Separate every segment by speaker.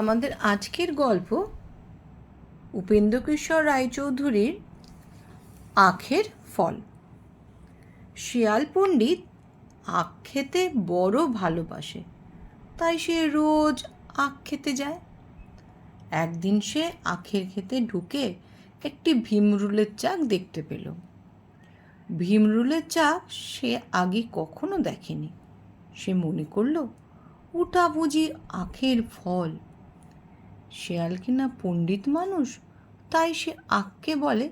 Speaker 1: আমাদের আজকের গল্প উপেন্দ্রকিশোর রায়চৌধুরীর আখের ফল। শিয়াল পণ্ডিত আখ খেতে বড় ভালোবাসে, তাই সে রোজ আখ খেতে যায়। একদিন সে আখের খেতে ঢুকে একটি ভীমরুলের চাক দেখতে পেল। ভীমরুলের চাক সে আগে কখনো দেখেনি। সে মনে করল ওটা বুঝি আখের ফল। শেয়াল কিনা পণ্ডিত মানুষ, তাই সে আখকে বলে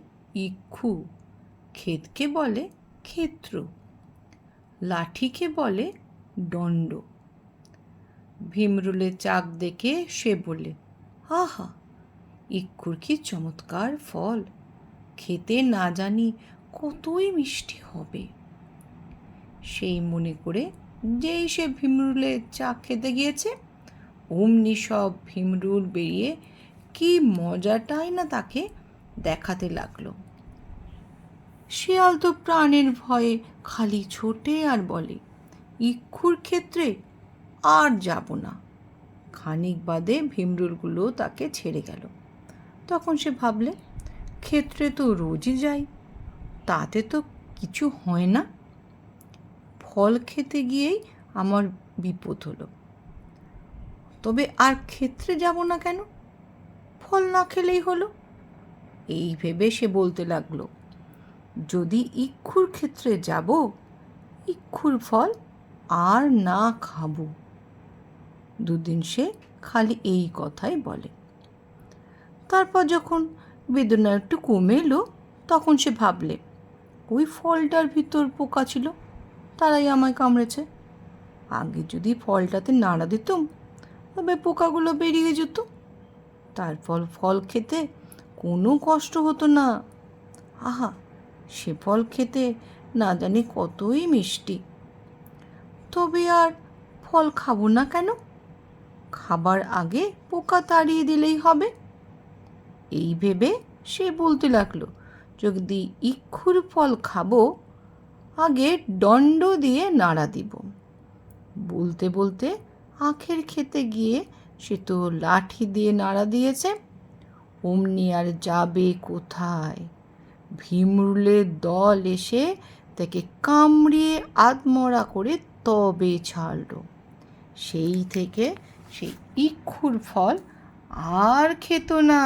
Speaker 1: ইক্ষু, ক্ষেতকে বলে ক্ষেত্র, লাঠিকে বলে দণ্ড। ভীমরুলের চাক দেখে সে বলে, আহা, ইক্ষুর কি চমৎকার ফল, খেতে না জানি কতই মিষ্টি হবে। সেই মনে করে যেই সে ভীমরুলের চাক খেতে গিয়েছে, অমনি সব ভীমরুল বেরিয়ে কি মজাটাই না তাকে দেখাতে লাগলো। শিয়াল তো প্রাণের ভয়ে খালি ছোটে আর বলে, ইক্ষুর ক্ষেত্রে আর যাব না। খানিক বাদে ভীমরুলগুলো তাকে ছেড়ে গেল। তখন সে ভাবলে, ক্ষেত্রে তো রোজই যাই, তাতে তো কিছু হয় না। ফল খেতে গিয়েই আমার বিপদ হলো, তবে আর ক্ষেত্রে যাব না কেন? ফল না খেলেই হলো। এই ভেবে সে বলতে লাগলো, যদি ইক্ষুর ক্ষেত্রে যাব, ইক্ষুর ফল আর না খাবো। দুদিন সে খালি এই কথাই বলে। তারপর যখন বেদনা একটু কমে এলো, তখন সে ভাবলে, ওই ফলটার ভিতর পোকা ছিল, তারাই আমায় কামড়েছে। আগে যদি ফলটাতে নাড়া দিতাম, তবে পোকাগুলো বেরিয়ে যেত। তারপর ফল খেতে কোনো কষ্ট হতো না। আহা, সে ফল খেতে না জানি কতই মিষ্টি। তবে আর ফল খাবো না কেন? খাবার আগে পোকা তাড়িয়ে দিলেই হবে। এই ভেবে সে বলতে লাগলো, যদি ইক্ষুর ফল খাবো, আগে দণ্ড দিয়ে নাড়া দিব। বলতে বলতে আখের খেতে গিয়ে সে তো লাঠি দিয়ে নাড়া দিয়েছে। অমনি আর যাবে কোথায়? ভীমরুলের দল এসে তাকে কামড়িয়ে আধমরা করে তবে ছাড়ল। সেই থেকে সেই ইক্ষুর ফল আর খেত না।